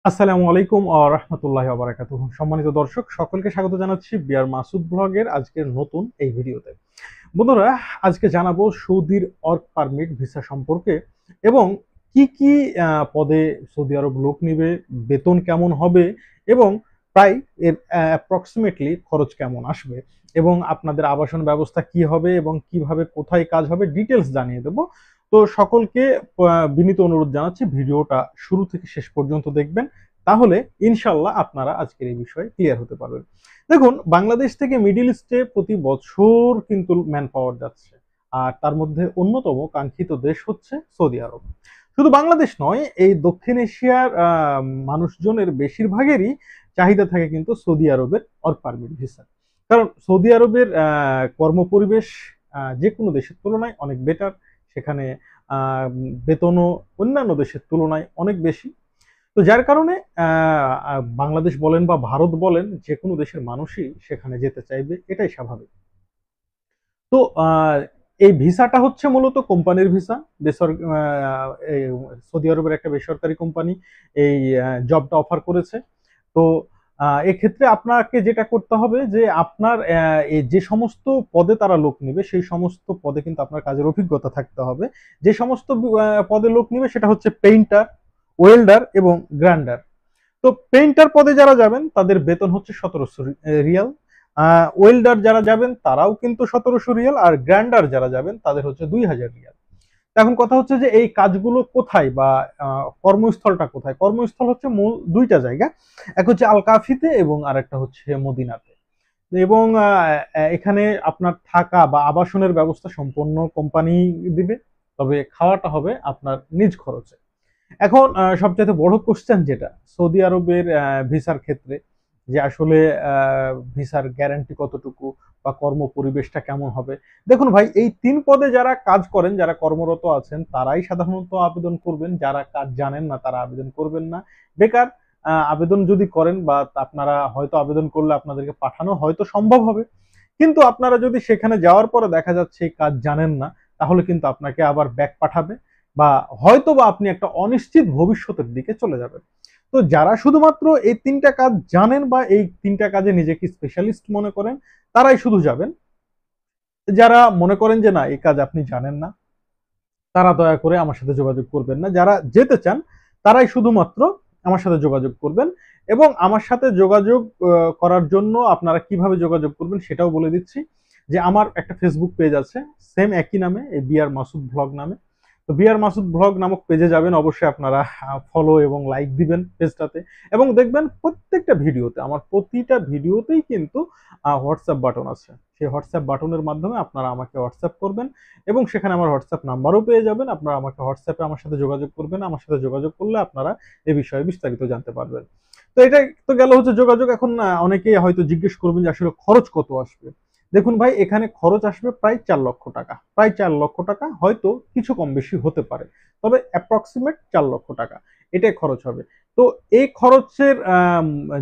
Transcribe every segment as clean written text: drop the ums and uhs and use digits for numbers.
আসসালামু আলাইকুম ওয়া রাহমাতুল্লাহি ওয়া বারাকাতুহু। সম্মানিত দর্শক সকলকে স্বাগত জানাচ্ছি বিআর মাসুদ ব্লগের আজকের নতুন এই ভিডিওতে। বন্ধুরা, আজকে জানাবো সৌদির ওয়ার্ক পারমিট ভিসা সম্পর্কে এবং কি কি পদে সৌদি আরব লোক নিবে, বেতন কেমন হবে এবং প্রায় এর অ্যাপ্রক্সিমেটলি খরচ কেমন আসবে এবং আপনাদের আবাসন ব্যবস্থা কি হবে এবং কিভাবে কোথায় কাজ হবে ডিটেলস জানিয়ে দেব। তো সকলকে বিনীত অনুরোধ জানাচ্ছি ভিডিওটা শুরু থেকে শেষ পর্যন্ত দেখবেন, তাহলে ইনশাল্লাহ আপনারা আজকের এই বিষয়ে ক্লিয়ার হতে পারবেন। দেখুন, বাংলাদেশ থেকে মিডিল ইস্টে প্রতি বছর কিন্তু ম্যান পাওয়ার যাচ্ছে, আর তার মধ্যে অন্যতম কাঙ্ক্ষিত দেশ হচ্ছে সৌদি আরব। শুধু বাংলাদেশ নয়, এই দক্ষিণ এশিয়ার মানুষজনের বেশিরভাগেরই চাহিদা থাকে কিন্তু সৌদি আরবের ওয়ার্ক পারমিট ভিসা। কারণ সৌদি আরবের কর্মপরিবেশ যে কোনো দেশের তুলনায় অনেক বেটার। সেখানে বেতনও অন্যান্য দেশের তুলনায় অনেক বেশি। তো যার কারণে বাংলাদেশ বলেন বা ভারত বলেন, যে কোনো দেশের মানুষই সেখানে যেতে চাইবে, এটাই স্বাভাবিক। তো এই ভিসাটা হচ্ছে মূলত কোম্পানির ভিসা। এই সৌদি আরবের একটা বেসরকারি কোম্পানি এই জবটা অফার করেছে। তো এক্ষেত্রে আপনাকে যেটা করতে হবে যে আপনার এই যে সমস্ত পদে তারা লোক নিবে সেই সমস্ত পদে কিন্তু আপনার কাজের অভিজ্ঞতা থাকতে হবে। যে সমস্ত পদে লোক নিবে সেটা হচ্ছে পেইন্টার, ওয়েল্ডার এবং গ্রাইন্ডার। তো পেইন্টার পদে যারা যাবেন তাদের বেতন হচ্ছে 1700 রিয়াল। ওয়েল্ডার যারা যাবেন তারাও কিন্তু 1700 রিয়াল, আর গ্রাইন্ডার যারা যাবেন তাদের হচ্ছে 2000 রিয়াল। এখন কথা হচ্ছে যে এই কাজগুলো কোথায় বা কর্মস্থলটা কোথায়? কর্মস্থল হচ্ছে মূল দুইটা জায়গা, এক হচ্ছে আল কাফিতে এবং আরেকটা হচ্ছে মদিনাতে। এবং এখানে আপনার থাকা বা আবাসনের ব্যবস্থা সম্পূর্ণ কোম্পানি দিবে, তবে খাওয়াটা হবে আপনার নিজ খরচে। এখন সবচাইতে বড় কোশ্চেন যেটা সৌদি আরবের ভিসার ক্ষেত্রে, যে আসলে ভিসার গ্যারান্টি কতটুকু বা কর্ম পরিবেশটা কেমন হবে। দেখুন ভাই, এই ৩ পদে যারা কাজ করেন, যারা কর্মরত আছেন তারাই সাধারণত আবেদন করবেন। যারা কাজ জানেন না তারা আবেদন করবেন না। বেকার আবেদন যদি করেন বা আপনারা হয়তো আবেদন করলে আপনাদেরকে পাঠানো হয়তো সম্ভব হবে। কিন্তু আপনারা যদি সেখানে যাওয়ার পরে দেখা যাচ্ছে এই কাজ জানেন না, তাহলে কিন্তু আপনাকে আবার ব্যাক পাঠাবে বা হয়তো বা আপনি একটা অনিশ্চিত ভবিষ্যতের দিকে চলে যাবেন। তো যারা শুধুমাত্র এই ৩টা কাজ জানেন বা এই ৩টা কাজে নিজেকে স্পেশালিস্ট মনে করেন, তারাই শুধু যাবেন। যারা মনে করেন যে না, এই কাজ আপনি জানেন না, তারা দয়া করে আমার সাথে যোগাযোগ করবেন না। যারা যেতে চান তারাই শুধুমাত্র আমার সাথে যোগাযোগ করবেন। এবং আমার সাথে যোগাযোগ করার জন্য আপনারা কিভাবে যোগাযোগ করবেন সেটাও বলে দিচ্ছি। যে আমার একটা ফেসবুক পেজ আছে, সেম একই নামে, এই বিআর মাসুদ ব্লগ নামে। তো বিআর মাসুদ ব্লগ নামক পেজে যাবেন, অবশ্যই আপনারা ফলো এবং লাইক দিবেন পেজটাতে। এবং দেখবেন প্রত্যেকটা ভিডিওতে, আমার প্রতিটা ভিডিওতেই কিন্তু হোয়াটসঅ্যাপ বাটন আছে। সেই হোয়াটসঅ্যাপ বাটনের মাধ্যমে আপনারা আমাকে হোয়াটসঅ্যাপ করবেন এবং সেখানে আমার হোয়াটসঅ্যাপ নাম্বারও পেয়ে যাবেন। আপনারা আমাকে হোয়াটসঅ্যাপে আমার সাথে যোগাযোগ করবেন। আমার সাথে যোগাযোগ করলে আপনারা এ বিষয়ে বিস্তারিত জানতে পারবেন। তো এটা তো গেল হচ্ছে যোগাযোগ। এখন অনেকেই হয়তো জিজ্ঞেস করবেন যে আসলে খরচ কত আসবে। দেখুন ভাই, এখানে খরচ আসবে প্রায় ৪ লক্ষ টাকা। প্রায় ৪ লক্ষ টাকা, হয়তো কিছু কম বেশি হতে পারে, তবে অ্যাপ্রক্সিমেট ৪ লক্ষ টাকা এটাই খরচ হবে। তো এই খরচের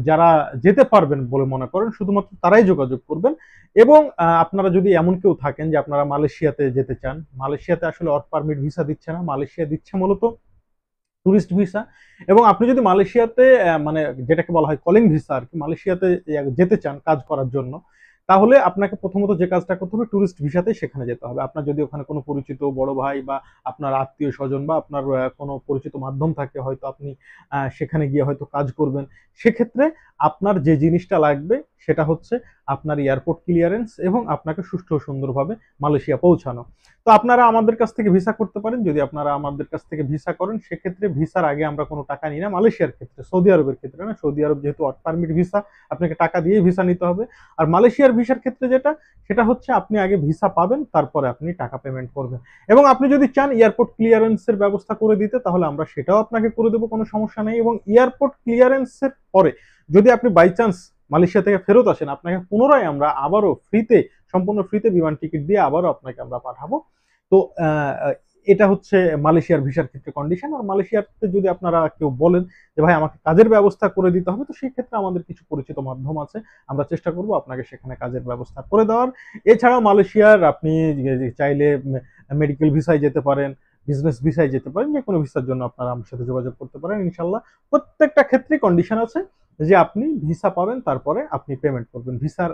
যারা যেতে পারবেন বলে মনে করেন শুধুমাত্র তারাই যোগাযোগ করবেন। এবং আপনারা যদি এমন কেউ থাকেন যে আপনারা মালয়েশিয়াতে যেতে চান, মালয়েশিয়াতে আসলে ওয়ার্ক পারমিট ভিসা দিচ্ছে না, মালয়েশিয়া দিচ্ছে মূলত টুরিস্ট ভিসা। এবং আপনি যদি মালয়েশিয়াতে মানে যেটাকে বলা হয় কলিং ভিসা আর কি, মালয়েশিয়াতে যেতে চান কাজ করার জন্য, তাহলে আপনাকে প্রথমত যে কাজটা করতে হবে টুরিস্ট ভিসাতেই সেখানে যেতে হবে। আপনার যদি ওখানে কোনো পরিচিত বড় ভাই বা আপনার আত্মীয় স্বজন বা আপনার কোনো পরিচিত মাধ্যম থাকে, হয়তো আপনি সেখানে গিয়ে হয়তো কাজ করবেন। সেক্ষেত্রে আপনার যে জিনিসটা লাগবে সেটা হচ্ছে আপনার এয়ারপোর্ট ক্লিয়ারেন্স এবং আপনাকে সুষ্ঠু ও সুন্দরভাবে মালয়েশিয়া পৌঁছানো। তো আপনারা আমাদের কাছ থেকে ভিসা করতে পারেন। যদি আপনারা আমাদের কাছ থেকে ভিসা করেন, সেক্ষেত্রে ভিসার আগে আমরা কোনো টাকা নিই না মালয়েশিয়ার ক্ষেত্রে। সৌদি আরবের ক্ষেত্রে না, সৌদি আরব যেহেতু ওয়ার্ক পারমিট ভিসা, আপনাকে টাকা দিয়েই ভিসা নিতে হবে। আর মালয়েশিয়ার ভিসার ক্ষেত্রে যেটা, সেটা হচ্ছে আপনি আগে ভিসা পাবেন, তারপরে আপনি টাকা পেমেন্ট করবেন। এবং আপনি যদি চান এয়ারপোর্ট ক্লিয়ারেন্সের ব্যবস্থা করে দিতে, তাহলে আমরা সেটাও আপনাকে করে দেবো, কোনো সমস্যা নেই। এবং এয়ারপোর্ট ক্লিয়ারেন্সের পরে যদি আপনি বাই চান্স মালয়েশিয়া থেকে ফেরত আসেন, আপনাকে পুনরায় আমরা আবারও ফ্রিতে, সম্পূর্ণ ফ্রিতে বিমান টিকিট দিয়ে আবারও আপনাকে আমরা পাঠাবো। তো এটা হচ্ছে মালয়েশিয়ার ভিসার ক্ষেত্রে কন্ডিশন। আর মালয়েশিয়াতে যদি আপনারা কেউ বলেন যে ভাই আমাকে কাজের ব্যবস্থা করে দিতে হবে, তো সেই ক্ষেত্রে আমাদের কিছু পরিচিত মাধ্যম আছে, আমরা চেষ্টা করব আপনাকে সেখানে কাজের ব্যবস্থা করে দেওয়ার। এছাড়াও মালয়েশিয়ার আপনি চাইলে মেডিকেল ভিসায় যেতে পারেন বিজনেস ভিসায় যেতে পারেন, যে কোনো ভিসার জন্য আপনারা আমার সাথে যোগাযোগ করতে পারেন ইনশাল্লাহ। প্রত্যেকটা ক্ষেত্রে কন্ডিশন আছে যে আপনি ভিসা পাবেন, তারপরে আপনি পেমেন্ট করবেন। ভিসা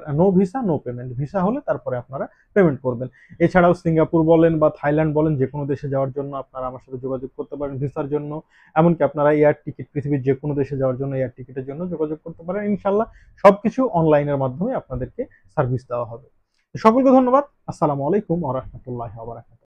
নো পেমেন্ট, ভিসা হলে তারপরে আপনারা পেমেন্ট করবেন। এছাড়াও সিঙ্গাপুর বলেন বা থাইল্যান্ড বলেন, যে কোনো দেশে যাওয়ার জন্য আপনারা আমার সাথে যোগাযোগ করতে পারেন ভিসার জন্য। এমনকি আপনারা এয়ার টিকিট, পৃথিবীর যে কোনো দেশে যাওয়ার জন্য এয়ার টিকিটের জন্য যোগাযোগ করতে পারেন ইনশাল্লাহ। সবকিছু অনলাইনের মাধ্যমে আপনাদেরকে সার্ভিস দেওয়া হবে। সকলকে ধন্যবাদ। আসসালামু আলাইকুম ওয়া রাহমাতুল্লাহি ওয়া বারাকাতুহু।